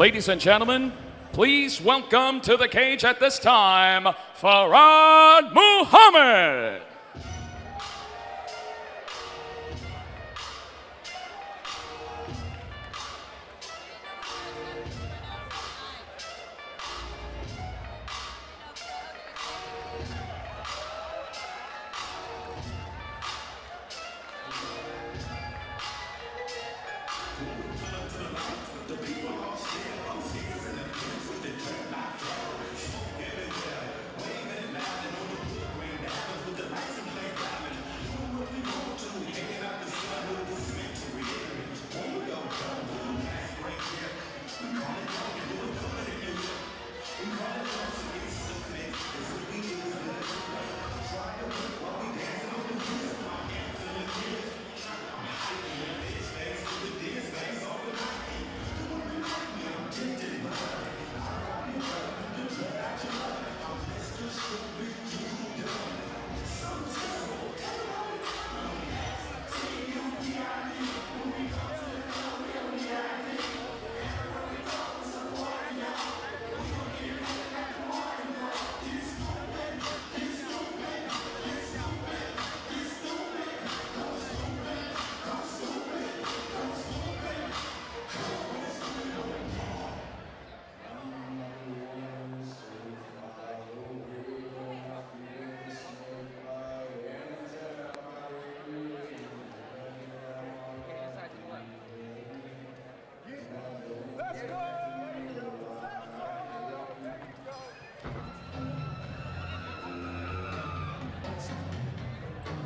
Ladies and gentlemen, please welcome to the cage at this time, Farad Muhammad.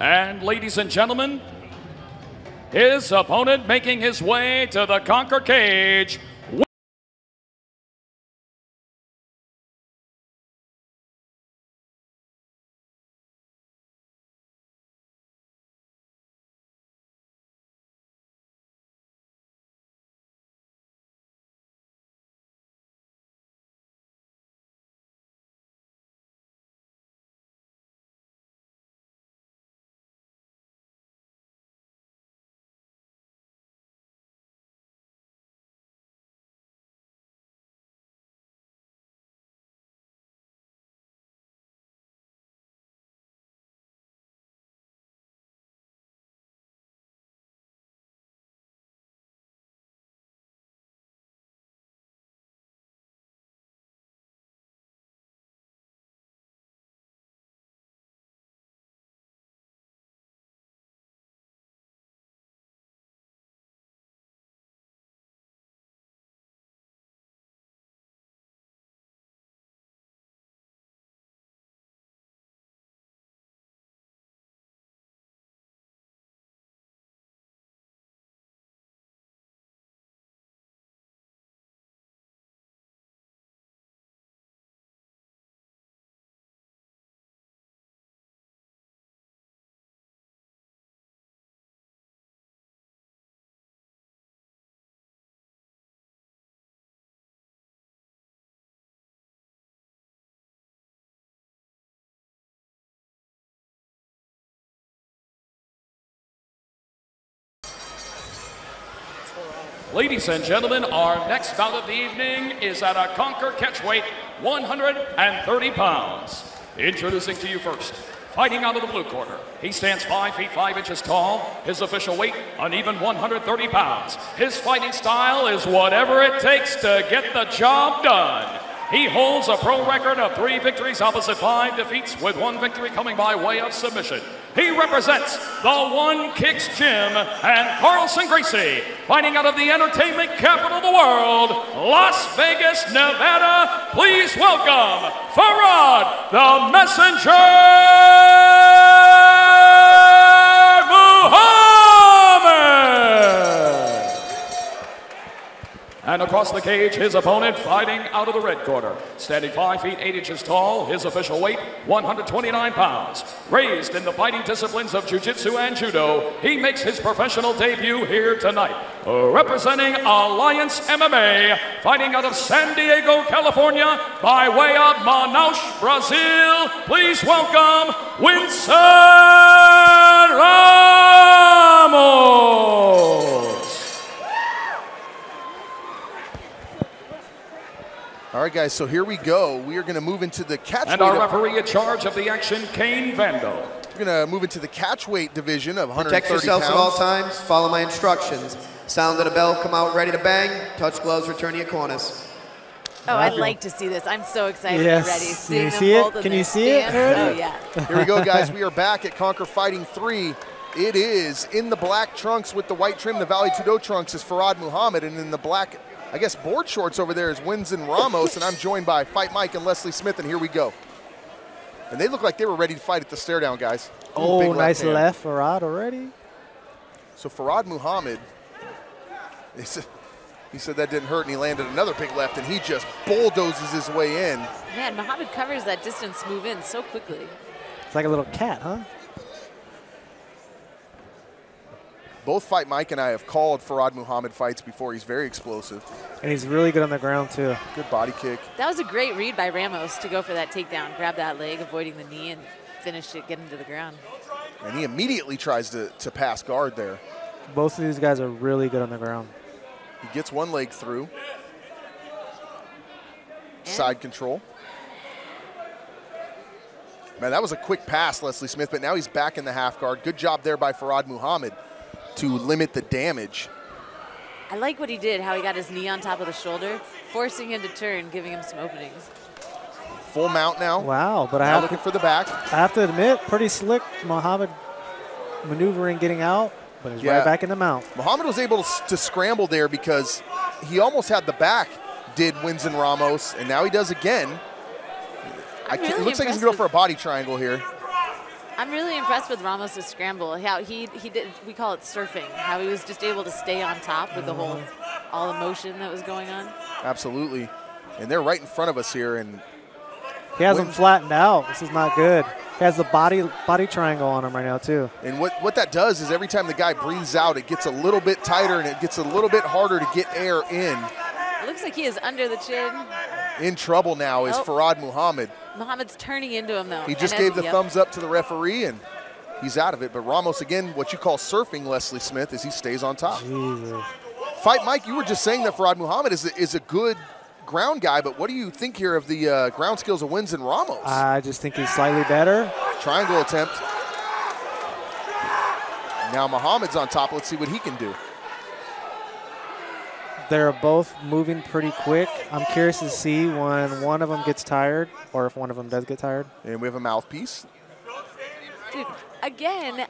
And ladies and gentlemen, his opponent making his way to the Conquer cage, ladies and gentlemen, our next bout of the evening is at a Conquer catch weight, 130 pounds. Introducing to you first, fighting out of the blue corner. He stands 5 feet 5 inches tall. His official weight, an even 130 pounds. His fighting style is whatever it takes to get the job done. He holds a pro record of 3 victories opposite 5 defeats, with 1 victory coming by way of submission. He represents the One Kicks Gym and Carlson Gracie, fighting out of the entertainment capital of the world, Las Vegas, Nevada. Please welcome Farad the Messenger Muhammad. And across the cage, his opponent fighting out of the red corner. Standing 5 feet 8 inches tall, his official weight, 129 pounds. Raised in the fighting disciplines of jiu-jitsu and judo, he makes his professional debut here tonight. Representing Alliance MMA, fighting out of San Diego, California, by way of Manaus, Brazil, please welcome Winston Ramos. All right, guys, so here we go. We are going to move into the catch weight. And our referee in charge of the action, Kane Vando. We're going to move into the catch weight division of 130 Protect yourselves pounds. at all times. Follow my instructions. Sound of the bell, come out ready to bang. Touch gloves, return to your corners. Oh, I'd like to see this. I'm so excited Yes. already. Can Seeing you them see it? both in Can their you see it stance. already? Oh, yeah. Here we go, guys. We are back at Conquer Fighting 3. It is in the black trunks with the white trim, the Valley Tudo trunks is Farad Muhammad, and in the black, I guess, board shorts over there is Winston Ramos, and I'm joined by Fight Mike and Leslie Smith, and here we go. And they look like they were ready to fight at the stare down, guys. Oh, Big nice hand. left for Rod already. So Farad Muhammad, he said that didn't hurt, and he landed another big left, and he just bulldozes his way in. Man, Muhammad covers that distance move in so quickly. It's like a little cat, huh? Both Fight Mike and I have called Farad Muhammad fights before. He's very explosive. And he's really good on the ground, too. Good body kick. That was a great read by Ramos to go for that takedown, grab that leg, avoiding the knee, and finish it, get him to the ground. And he immediately tries to pass guard there. Both of these guys are really good on the ground. He gets one leg through. Side control. Man, that was a quick pass, Leslie Smith, but now he's back in the half guard. Good job there by Farad Muhammad to limit the damage. I like what he did, how he got his knee on top of the shoulder, forcing him to turn, giving him some openings. Full mount now. Wow, but Now looking for the back. I have to admit, pretty slick Muhammad maneuvering, getting out, but he's right back in the mount. Muhammad was able to scramble there because he almost had the back, did Winston Ramos, and now he does again. It looks like he's going to go for a body triangle here. I'm really impressed with Ramos' scramble. How he did, we call it surfing, how he was just able to stay on top with the whole, all the motion that was going on. Absolutely. And they're right in front of us here. And he has him flattened out. This is not good. He has the body triangle on him right now, too. And what that does is every time the guy breathes out, it gets a little bit tighter and it gets a little bit harder to get air in. It looks like he is under the chin. In trouble now is Farad Muhammad. Muhammad's turning into him, though. He just gave the thumbs up to the referee, and he's out of it. But Ramos, again, what you call surfing, Leslie Smith, is he stays on top. Jesus. Fight Mike, you were just saying that Farad Muhammad is a good ground guy, but what do you think here of the ground skills of Winston Ramos? I just think he's slightly better. Triangle attempt. Now Muhammad's on top. Let's see what he can do. They're both moving pretty quick. I'm curious to see when one of them gets tired, or if one of them does get tired. And we have a mouthpiece. Dude, again,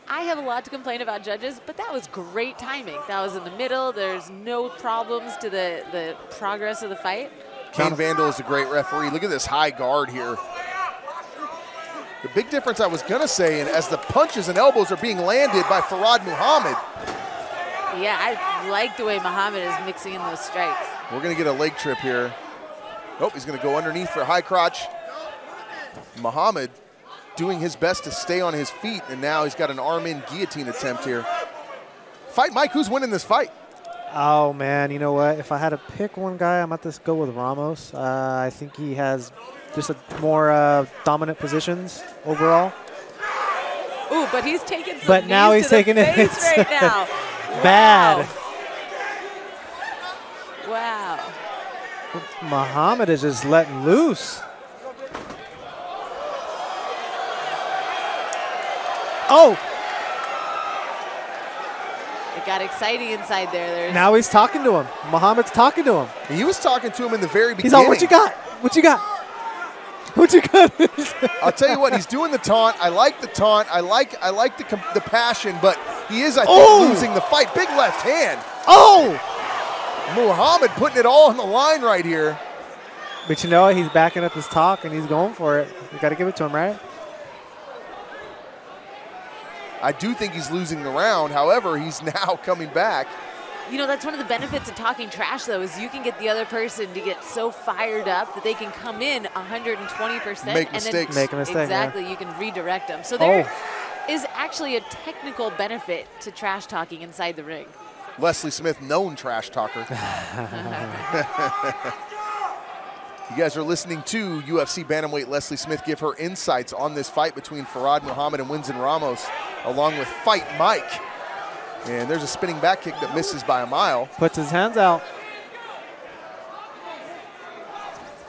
I have a lot to complain about judges, but that was great timing. That was in the middle. There's no problems to the progress of the fight. Kane Vandal is a great referee. Look at this high guard here. The big difference I was going to say, and as the punches and elbows are being landed by Farad Muhammad. Yeah, I like the way Muhammad is mixing in those strikes. We're going to get a leg trip here. Oh, he's going to go underneath for a high crotch. Muhammad doing his best to stay on his feet, and now he's got an arm-in guillotine attempt here. Fight Mike, who's winning this fight? Oh, man, you know what? If I had to pick one guy, I'm going to go with Ramos. I think he has just a more dominant positions overall. Ooh, but he's taking some But now he's taking it right now. Bad. Wow. Muhammad is just letting loose. Oh! It got exciting inside there. Now he's talking to him. Muhammad's talking to him. He was talking to him in the very beginning. He's all, what you got? What you got? What you got? I'll tell you what, he's doing the taunt. I like the taunt. I like the passion, but he is, I think, losing the fight. Big left hand. Oh! Muhammad putting it all on the line right here. But you know what? He's backing up his talk, and he's going for it. You got to give it to him, right? I do think he's losing the round. However, he's now coming back. You know, that's one of the benefits of talking trash, though, is you can get the other person to get so fired up that they can come in 120%. Make mistakes. Make a mistake, exactly, you can redirect them. So there is actually a technical benefit to trash talking inside the ring. Leslie Smith, known trash talker. You guys are listening to UFC Bantamweight Leslie Smith give her insights on this fight between Farad Muhammad and Winston Ramos, along with Fight Mike. And there's a spinning back kick that misses by a mile. Puts his hands out.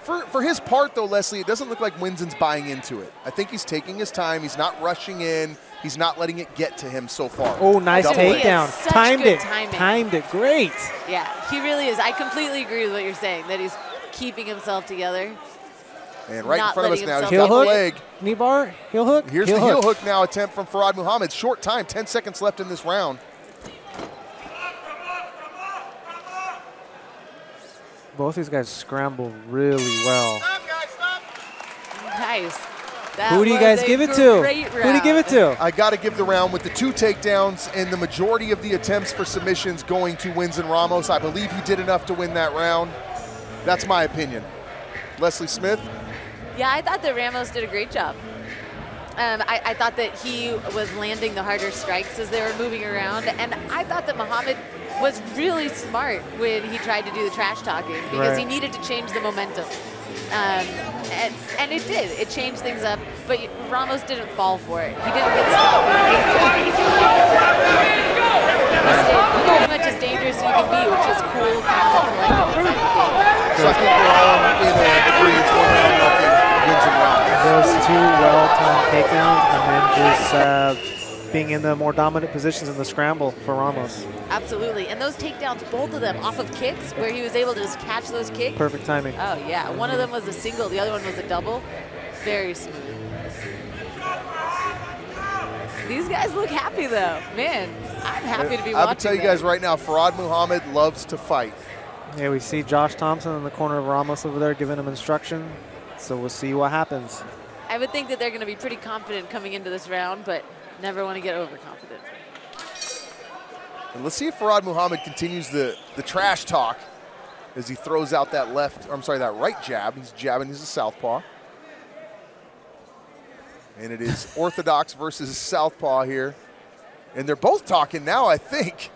For his part, though, Leslie, it doesn't look like Winston's buying into it. I think he's taking his time. He's not rushing in. He's not letting it get to him so far. Oh, nice takedown. Timed it. Timed it. Great. Yeah, he really is. I completely agree with what you're saying, that he's keeping himself together. And right in front of us now, he's heel got hook, the leg. Knee bar, heel hook. Here's the heel hook now attempt from Farad Muhammad. Short time, 10 seconds left in this round. Both these guys scramble really well. Nice. Who do you guys give it to? Who do you give it to? I got to give the round with the 2 takedowns and the majority of the attempts for submissions going to Winston Ramos. I believe he did enough to win that round. That's my opinion. Leslie Smith? Yeah, I thought that Ramos did a great job. I thought that he was landing the harder strikes as they were moving around, and I thought that Muhammad was really smart when he tried to do the trash talking because he needed to change the momentum. And it did. It changed things up, but Ramos didn't fall for it. He didn't get stopped. He stayed pretty much as dangerous as you can be, which is cool, calm, and collected. So I think we're all in agreement on Winston Ramos. Those 2 well-timed takedowns and then just being in the more dominant positions in the scramble for Ramos. Absolutely. And those takedowns, both of them off of kicks, where he was able to just catch those kicks. Perfect timing. Oh, yeah. One of them was a single. The other one was a double. Very smooth. These guys look happy, though. Man, I'm happy to be watching I will tell you guys right now, Farad Muhammad loves to fight. Yeah, we see Josh Thompson in the corner of Ramos over there giving him instruction. So we'll see what happens. I would think that they're going to be pretty confident coming into this round, but never want to get overconfident. And let's see if Farad Muhammad continues the trash talk as he throws out that that right jab. He's jabbing, he's a southpaw. And it is orthodox versus southpaw here. And they're both talking now, I think.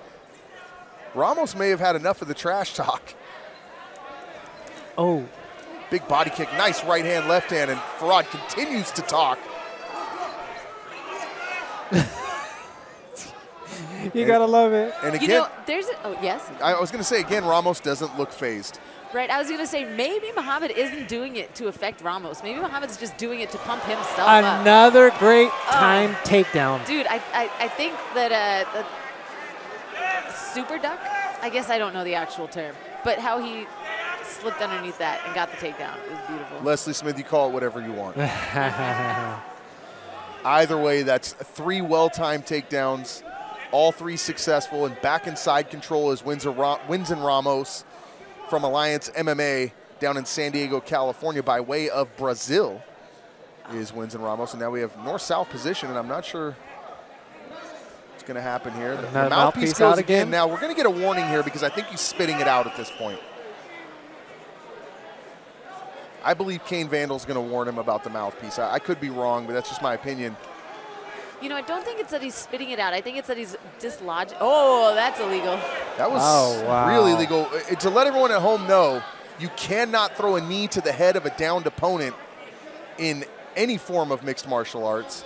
Ramos may have had enough of the trash talk. Oh. Big body kick, nice right hand, left hand, and Farad continues to talk. You gotta love it. And again, you know, yes? I was gonna say again, Ramos doesn't look phased. Right, I was gonna say maybe Muhammad isn't doing it to affect Ramos. Maybe Muhammad's just doing it to pump himself up. Another great time takedown. Dude, I think that the super duck, I guess I don't know the actual term, but how he slipped underneath that and got the takedown. It was beautiful. Leslie Smith, you call it whatever you want. Either way, that's 3 well-timed takedowns, all 3 successful, and back inside control is Winston Ramos from Alliance MMA down in San Diego, California, by way of Brazil is Winston Ramos. And now we have north-south position, and I'm not sure what's going to happen here. The mouthpiece goes again. Now, we're going to get a warning here because I think he's spitting it out at this point. I believe Kane Vandal's going to warn him about the mouthpiece. I could be wrong, but that's just my opinion. You know, I don't think it's that he's spitting it out. I think it's that he's dislodging. Oh, that's illegal. That was really illegal. To let everyone at home know, you cannot throw a knee to the head of a downed opponent in any form of mixed martial arts.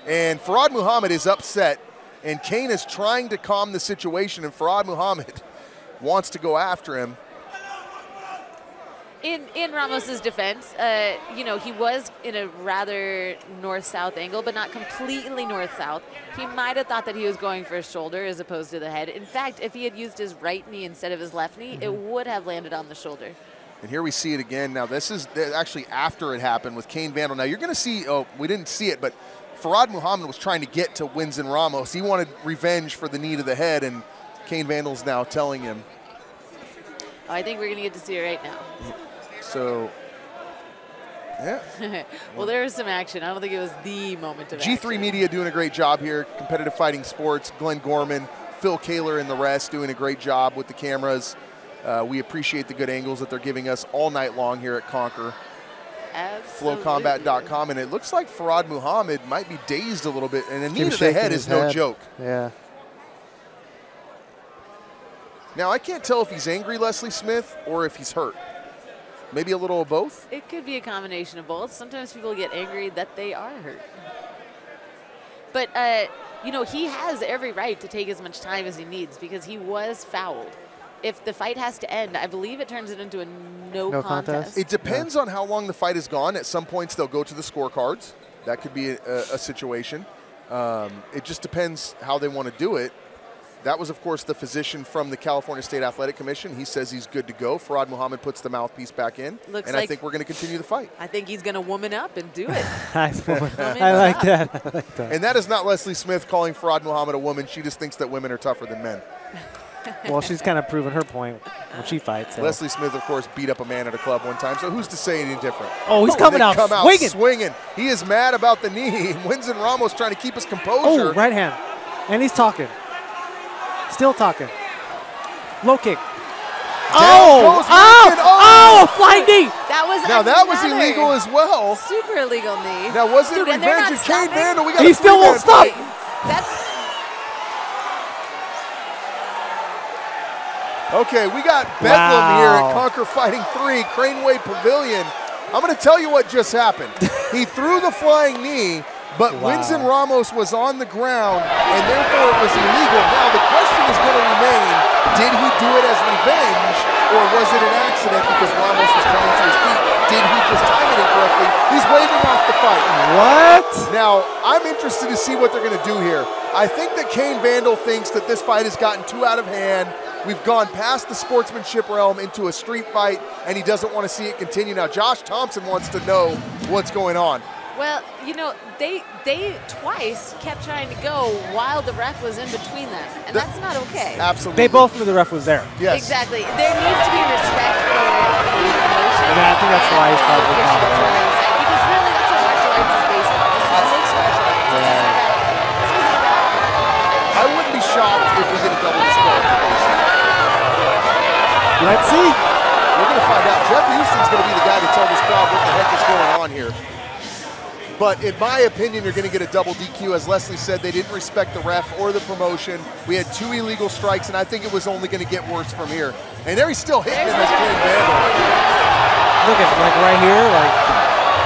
And Farad Muhammad is upset, and Kane is trying to calm the situation, and Farad Muhammad wants to go after him. In Ramos's defense, you know, he was in a rather north-south angle, but not completely north-south. He might have thought that he was going for his shoulder as opposed to the head. In fact, if he had used his right knee instead of his left knee, it would have landed on the shoulder. And here we see it again. Now, this is actually after it happened with Kane Vandal. Now, you're going to see, we didn't see it, but Farad Muhammad was trying to get to Winston Ramos. He wanted revenge for the knee to the head, and Kane Vandal's now telling him. Oh, I think we're going to get to see it right now. So, yeah. Well, there was some action. I don't think it was the moment of G3 action. Media doing a great job here. Competitive Fighting Sports, Glenn Gorman, Phil Kaler, and the rest doing a great job with the cameras. We appreciate the good angles that they're giving us all night long here at Conquer. Absolutely. Flowcombat.com, and it looks like Farad Muhammad might be dazed a little bit, and a knee to the head is no joke. Yeah. Now, I can't tell if he's angry, Leslie Smith, or if he's hurt. Maybe a little of both? It could be a combination of both. Sometimes people get angry that they are hurt. But, you know, he has every right to take as much time as he needs because he was fouled. if the fight has to end, I believe it turns it into a no contest. It depends on how long the fight is gone. At some points, they'll go to the scorecards. That could be a situation. It just depends how they want to do it. That was, of course, the physician from the California State Athletic Commission. He says he's good to go. Farad Muhammad puts the mouthpiece back in. I think we're going to continue the fight. I think he's going to woman up and do it. I like that. And that is not Leslie Smith calling Farad Muhammad a woman. She just thinks that women are tougher than men. Well, she's kind of proven her point when she fights. So. Leslie Smith, of course, beat up a man at a club one time, so who's to say anything different? Oh, he's coming out swinging. He is mad about the knee. Winston Ramos trying to keep his composure. Oh, right hand. And he's talking. Still talking. Low kick. Flying knee. That was illegal as well. Super illegal knee. Now, was it revenge of Kane Vandal? He still won't stop. Okay, we got Bedlam here at Conquer Fighting 3, Craneway Pavillion. I'm going to tell you what just happened. He threw the flying knee, but Winston Ramos was on the ground, and therefore it was illegal. Now, the question is going to remain, did he do it as revenge, or was it an accident because Ramos was coming to his feet? Did he just time it incorrectly? He's waving off the fight. What? Now, I'm interested to see what they're going to do here. I think that Kane Vandal thinks that this fight has gotten too out of hand. We've gone past the sportsmanship realm into a street fight, and he doesn't want to see it continue. Now, Josh Thompson wants to know what's going on. Well, you know, they twice kept trying to go while the ref was in between them, and that's not okay. Absolutely. They both knew the ref was there. Yes. Exactly. There needs to be respect for the emotion. And I think that's why he's probably because really, that's what martial arts is based on. This is mixed martial arts. I wouldn't be shocked if we get a double disqualification. Let's see. We're going to find out. Jeff Houston's going to be the guy to tell this crowd what the heck is going on here. But in my opinion, you're going to get a double DQ. As Leslie said, they didn't respect the ref or the promotion. We had 2 illegal strikes, and I think it was only going to get worse from here. And there he's still hitting him as Kane Vandal. Look at like right here, like.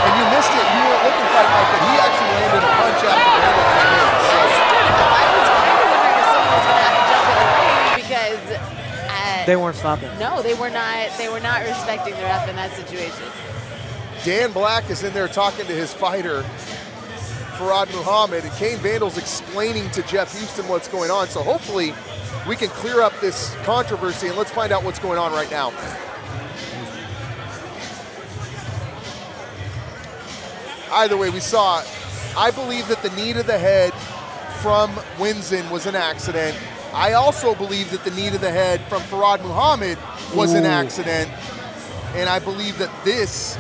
And you missed it. You weren't looking quite right, but he actually landed a punch after Vandal came in. So. I was kind of wondering if someone was going to have to jump in the ring because they weren't stopping. No, they were not. They were not respecting the ref in that situation. Dan Black is in there talking to his fighter, Farad Muhammad, and Kane Vandal's explaining to Jeff Houston what's going on. So hopefully we can clear up this controversy, and let's find out what's going on right now. Either way, we saw, I believe that the knee to the head from Winston was an accident. I also believe that the knee to the head from Farad Muhammad was an accident. And I believe that this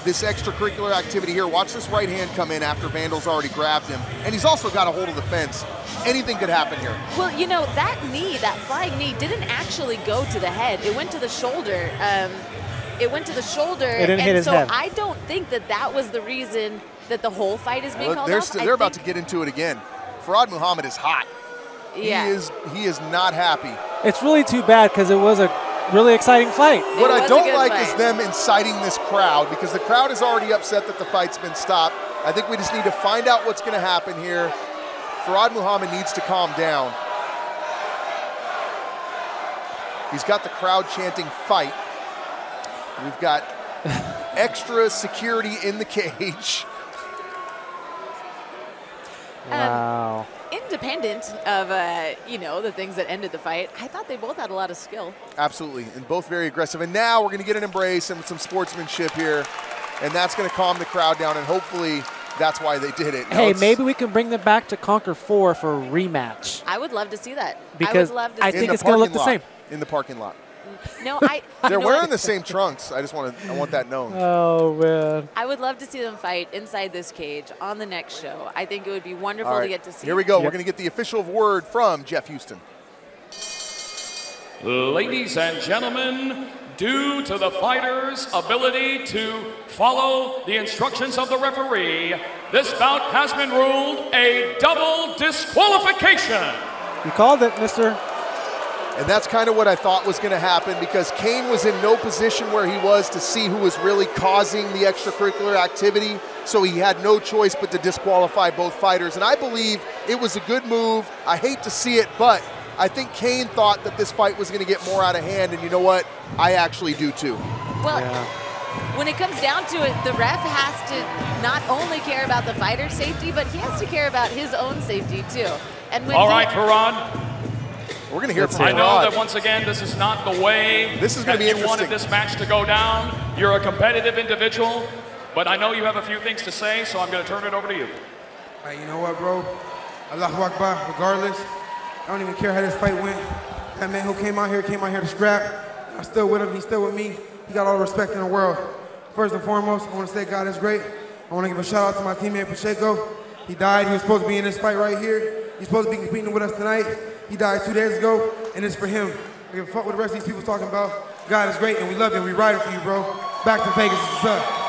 extracurricular activity here, watch this right hand come in after Vandal's already grabbed him. And he's also got a hold of the fence. Anything could happen here. Well, you know, that knee, that flying knee, didn't actually go to the head. It went to the shoulder. It went to the shoulder. It didn't hit his head. I don't think that was the reason that the whole fight is being called off. They're about to get into it again. Farad Muhammad is hot. Yeah. He is not happy. It's really too bad because it was a really exciting fight. What I don't like is them inciting this crowd because the crowd is already upset that the fight's been stopped. I think we just need to find out what's going to happen here. Farad Muhammad needs to calm down. He's got the crowd chanting fight. We've got extra security in the cage. Wow. Independent of, you know, the things that ended the fight, I thought they both had a lot of skill. Absolutely, and both very aggressive. And now we're going to get an embrace and some sportsmanship here, and that's going to calm the crowd down, and hopefully that's why they did it. Hey, maybe we can bring them back to Conquer 4 for a rematch. I would love to see that. Because I think it's going to look the same. In the parking lot. No, they're wearing the same trunks. I want that known. Oh, man. I would love to see them fight inside this cage on the next show. I think it would be wonderful to get to see. Here we go. Yep. We're going to get the official word from Jeff Houston. Ladies and gentlemen, due to the fighter's ability to follow the instructions of the referee, this bout has been ruled a double disqualification. You called it, mister. And that's kind of what I thought was going to happen because Kane was in no position where he was to see who was really causing the extracurricular activity, so he had no choice but to disqualify both fighters. And I believe it was a good move. I hate to see it, but I think Kane thought that this fight was going to get more out of hand, and you know what? I actually do too. Well, when it comes down to it, the ref has to not only care about the fighter's safety, but he has to care about his own safety too. And when all right, Farad. We're going to hear from I Farad. know that once again, this is not the way this is going to be you interesting. wanted this match to go down. You're a competitive individual, but I know you have a few things to say, so I'm going to turn it over to you. Hey, you know what, bro? Allahu Akbar, regardless. I don't even care how this fight went. That man who came out here to scrap. I'm still with him, he's still with me. He got all the respect in the world. First and foremost, I want to say God is great. I want to give a shout out to my teammate Pacheco. He died, he was supposed to be in this fight right here. He's supposed to be competing with us tonight. He died 2 days ago, and it's for him. I give a fuck what the rest of these people talking about. God is great, and we love you, and we ride it for you, bro. Back to Vegas, what's up?